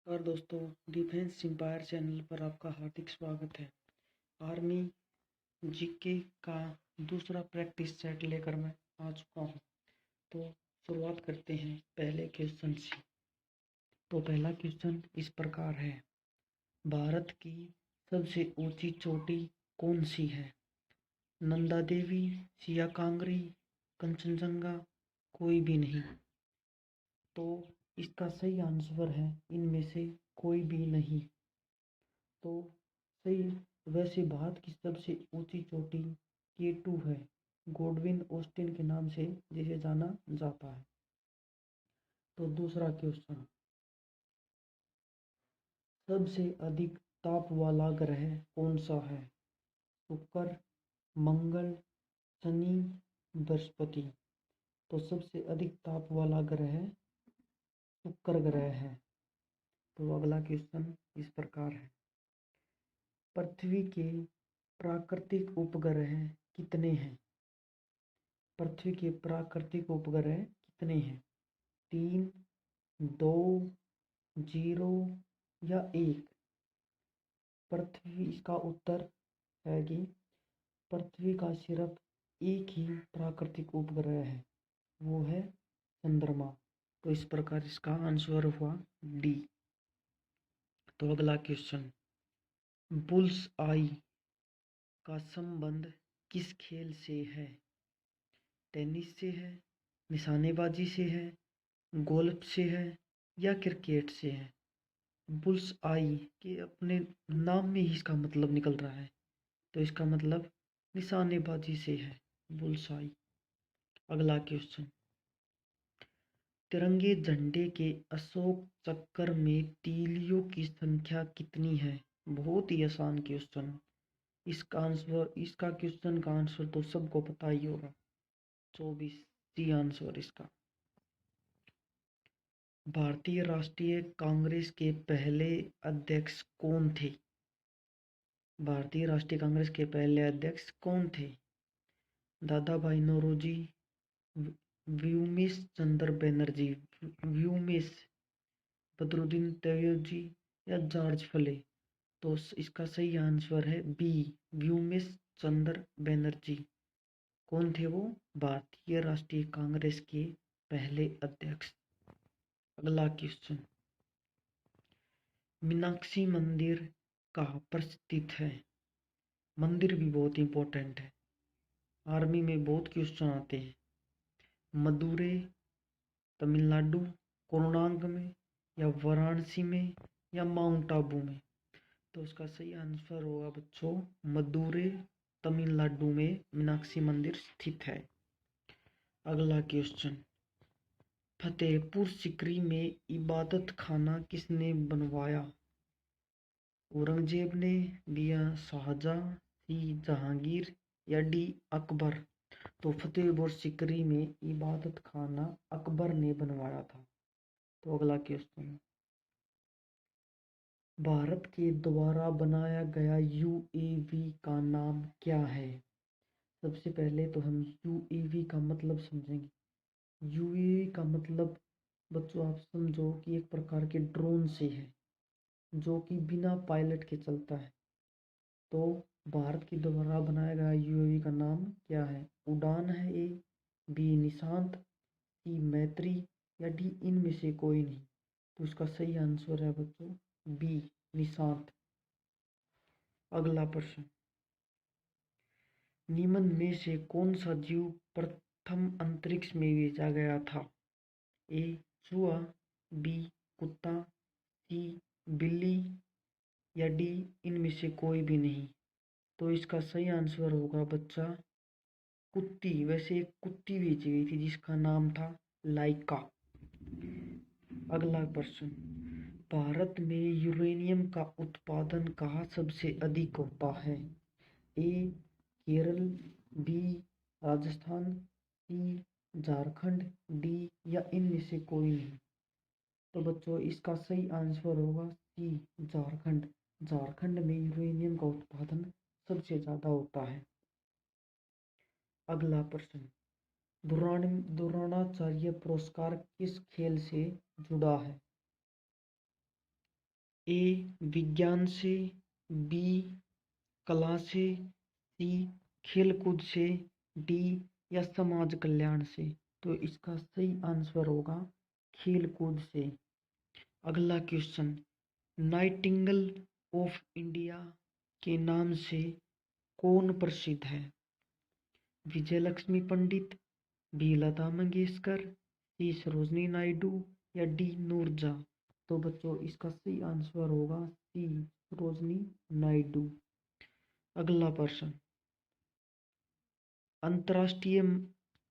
नमस्कार दोस्तों, defence empire channel पर आपका हार्दिक स्वागत है। आर्मी जीके का दूसरा प्रैक्टिस सेट लेकर मैं आ चुका हूँ। तो शुरुआत करते हैं पहले क्वेश्चन से। तो पहला क्वेश्चन इस प्रकार है, भारत की सबसे ऊंची चोटी कौन सी है? नंदा देवी, सिया कांगरी, कंचनजंगा, कोई भी नहीं। तो इसका सही आंसर है इनमें से कोई भी नहीं। तो सही, वैसे भारत की सबसे ऊंची चोटी K2 है, गॉडविन ऑस्टिन के नाम से जिसे जाना जाता है। तो दूसरा क्वेश्चन, सबसे अधिक ताप वाला ग्रह कौन सा है? शुक्र, मंगल, शनि, बृहस्पति। तो सबसे अधिक ताप वाला ग्रह शुक्र ग्रह है। तो अगला क्वेश्चन इस प्रकार है, पृथ्वी के प्राकृतिक उपग्रह कितने हैं? पृथ्वी के प्राकृतिक उपग्रह कितने हैं? 3, 2, 0 या 1? पृथ्वी, इसका उत्तर है कि पृथ्वी का सिर्फ एक ही प्राकृतिक उपग्रह है, वो है चंद्रमा। तो इस प्रकार इसका आंसर हुआ डी। तो अगला क्वेश्चन, बुल्स आई का संबंध किस खेल से है? टेनिस से है, निशानेबाजी से है, गोल्फ से है या क्रिकेट से है? बुल्स आई के अपने नाम में ही इसका मतलब निकल रहा है, तो इसका मतलब निशानेबाजी से है, बुल्स आई। अगला क्वेश्चन, तिरंगे झंडे के अशोक चक्र में तीलियों की संख्या कितनी है? बहुत ही आसान क्वेश्चन। इसका क्वेश्चन का आंसर तो सबको पता ही होगा, 24 सी आंसर इसका। भारतीय राष्ट्रीय कांग्रेस के पहले अध्यक्ष कौन थे? भारतीय राष्ट्रीय कांग्रेस के पहले अध्यक्ष कौन थे? दादा भाई नौरोजी, व्योमेश चंद्र बनर्जी, व्योमेश, बदरुद्दीन तैयबजी या जॉर्ज फले? तो इसका सही आंसर है बी, व्योमेश चंद्र बनर्जी। कौन थे वो? भारतीय राष्ट्रीय कांग्रेस के पहले अध्यक्ष। अगला क्वेश्चन, मीनाक्षी मंदिर कहाँ पर स्थित है? मंदिर भी बहुत इंपॉर्टेंट है, आर्मी में बहुत क्वेश्चन आते हैं। मदुरै, तमिलनाडु, कोणार्क में या वाराणसी में या माउंट आबू में? तो इसका सही आंसर होगा बच्चों मदुरै, तमिलनाडु में मीनाक्षी मंदिर स्थित है। अगला क्वेश्चन, फतेहपुर सीकरी में इबादत खाना किसने बनवाया? औरंगजेब ने, बी शाहजहां, सी जहांगीर या डी अकबर? तो फतेहपुर सीकरी में इबादत खाना अकबर ने बनवाया था। तो अगला क्वेश्चन, भारत के द्वारा बनाया गया यूएवी का नाम क्या है? सबसे पहले तो हम यूएवी का मतलब समझेंगे। यूएवी का मतलब बच्चों आप समझो कि एक प्रकार के ड्रोन से है, जो कि बिना पायलट के चलता है। तो भारत के द्वारा बनाया गया यूएवी का नाम क्या है? उड़ान है ए, बी निशांत, सी मैत्री या डी इनमें से कोई नहीं? तो इसका सही आंसर है बच्चों बी, निशांत। अगला प्रश्न, निम्न में से कौन सा जीव प्रथम अंतरिक्ष में भेजा गया था? ए चूहा, बी कुत्ता, सी बिल्ली या डी इनमें से कोई भी नहीं? तो इसका सही आंसर होगा बच्चा कुत्ती। वैसे एक कुत्ती भेजी गई थी जिसका नाम था लाइका। अगला प्रश्न, भारत में यूरेनियम का उत्पादन कहाँ सबसे अधिक होता है? ए केरल, बी राजस्थान, सी झारखंड, डी या इनमें से कोई नहीं? तो बच्चों इसका सही आंसर होगा सी झारखंड। झारखंड में यूरेनियम का उत्पादन सबसे ज्यादा होता है। अगला प्रश्न, द्रोणाचार्य पुरस्कार किस खेल से जुड़ा है? ए विज्ञान से, बी कला से, सी खेलकूद से, डी या समाज कल्याण से। तो इसका सही आंसर होगा खेलकूद से। अगला क्वेश्चन, नाइटिंगेल ऑफ इंडिया के नाम से कौन प्रसिद्ध है? विजयलक्ष्मी पंडित, बी लता मंगेशकर, सी सरोजनी नायडू या डी नूरजहां। तो बच्चों इसका सही आंसर होगा सी सरोजनी नायडू। अगला प्रश्न, अंतर्राष्ट्रीय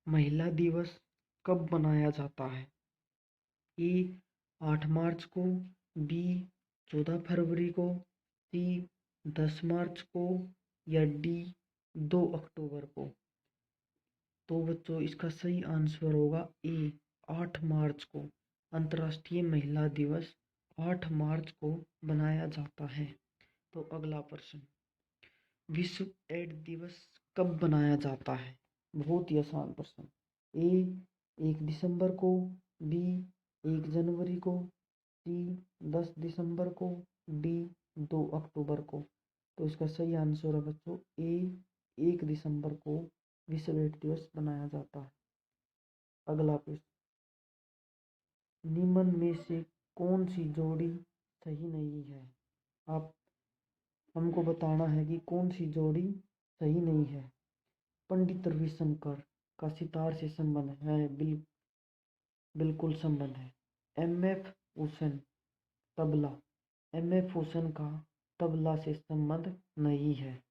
महिला दिवस कब मनाया जाता है? ए 8 मार्च को, बी 14 फरवरी को, सी 10 मार्च को या डी 2 अक्टूबर को। तो बच्चों इसका सही आंसर होगा ए 8 मार्च को। अंतर्राष्ट्रीय महिला दिवस 8 मार्च को मनाया जाता है। तो अगला प्रश्न, विश्व एड्स दिवस कब मनाया जाता है? बहुत ही आसान प्रश्न। ए 1 दिसंबर को, बी 1 जनवरी को, सी 10 दिसंबर को, डी 2 अक्टूबर को। तो इसका सही आंसर है बच्चों ए 1 दिसंबर को विश्व एड्स दिवस मनाया जाता है। अगला प्रश्न, निम्न में से कौन सी जोड़ी सही नहीं है? आप हमको बताना है कि कौन सी जोड़ी सही नहीं है। पंडित रविशंकर का सितार से संबंध है, बिल्कुल संबंध है। एम.एफ. हुसैन तबला, एम.एफ. हुसैन का तबला से संबंध नहीं है।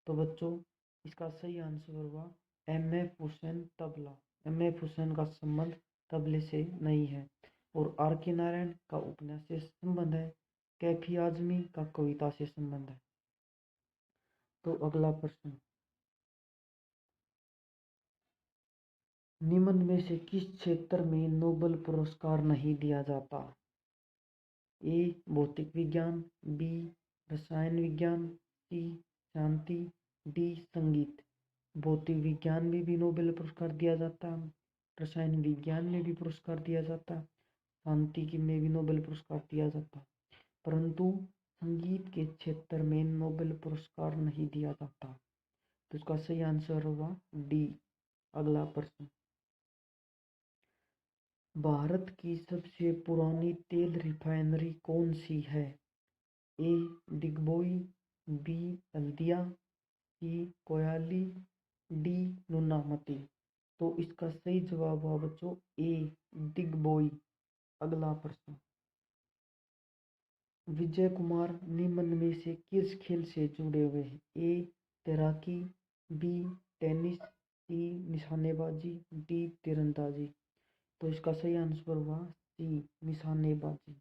तो बच्चों इसका सही आंसर होगा एम.एफ. हुसैन तबला। एम.एफ. हुसैन का संबंध तबले से नहीं है। और आर.के. नारायण का उपन्यास से संबंध है। कैफी आजमी का कविता से संबंध है। तो अगला प्रश्न, निम्न में से किस क्षेत्र में नोबेल पुरस्कार नहीं दिया जाता? ए भौतिक विज्ञान, बी रसायन विज्ञान, सी शांति, डी संगीत। भौतिक विज्ञान में भी नोबेल पुरस्कार दिया जाता है, रसायन विज्ञान में भी पुरस्कार दिया जाता है, शांति की में भी नोबेल पुरस्कार दिया जाता है, परंतु संगीत के क्षेत्र में नोबेल पुरस्कार नहीं दिया जाता। तो इसका सही आंसर होगा डी। अगला प्रश्न, भारत की सबसे पुरानी तेल रिफाइनरी कौन सी है? ए दिग्बोई, बी हल्दिया, सी कोयाली, डी नूनामती। तो इसका सही जवाब हुआ बच्चों ए दिग्बोई। अगला प्रश्न, विजय कुमार निम्न में से किस खेल से जुड़े हुए हैं? ए तैराकी, बी टेनिस, सी निशानेबाजी, डी तीरंदाजी। तो इसका सही आंसर हुआ सी निशानेबाजी।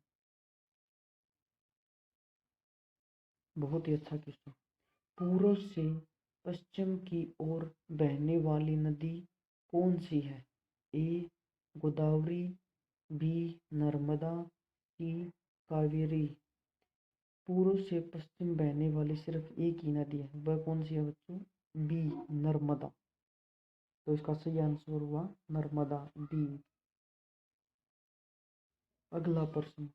बहुत ही अच्छा क्वेश्चन। पूर्व से पश्चिम की ओर बहने वाली नदी कौन सी है? ए गोदावरी, बी नर्मदा, सी कावेरी। पूर्व से पश्चिम बहने वाली सिर्फ एक ही नदी है, वह कौन सी है बच्चों? बी नर्मदा। तो इसका सही आंसर हुआ नर्मदा, डी। अगला प्रश्न,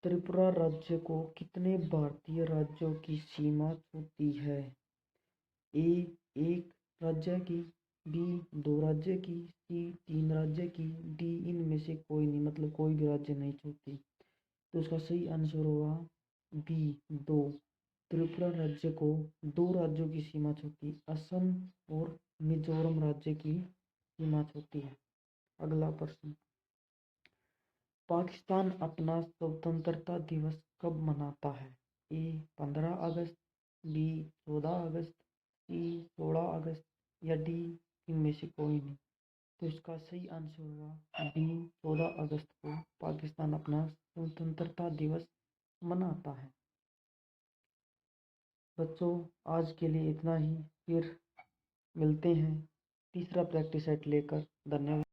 त्रिपुरा राज्य को कितने भारतीय राज्यों की सीमा छूती है? ए एक राज्य की, बी 2 राज्य की, सी 3 राज्य की, डी इनमें से कोई नहीं, मतलब कोई भी राज्य नहीं छूती। तो इसका सही आंसर होगा बी 2। त्रिपुरा राज्य को 2 राज्यों की सीमा छूती, असम और मिजोरम राज्य की सीमा छूती है। अगला प्रश्न, पाकिस्तान अपना स्वतंत्रता दिवस कब मनाता है? ए 15 अगस्त, बी 14 अगस्त, सी 16 अगस्त या डी इनमें से कोई नहीं। तो इसका सही आंसर होगा डी 14 अगस्त को पाकिस्तान अपना स्वतंत्रता दिवस मनाता है। बच्चों आज के लिए इतना ही, फिर मिलते हैं तीसरा प्रैक्टिस सेट लेकर। धन्यवाद।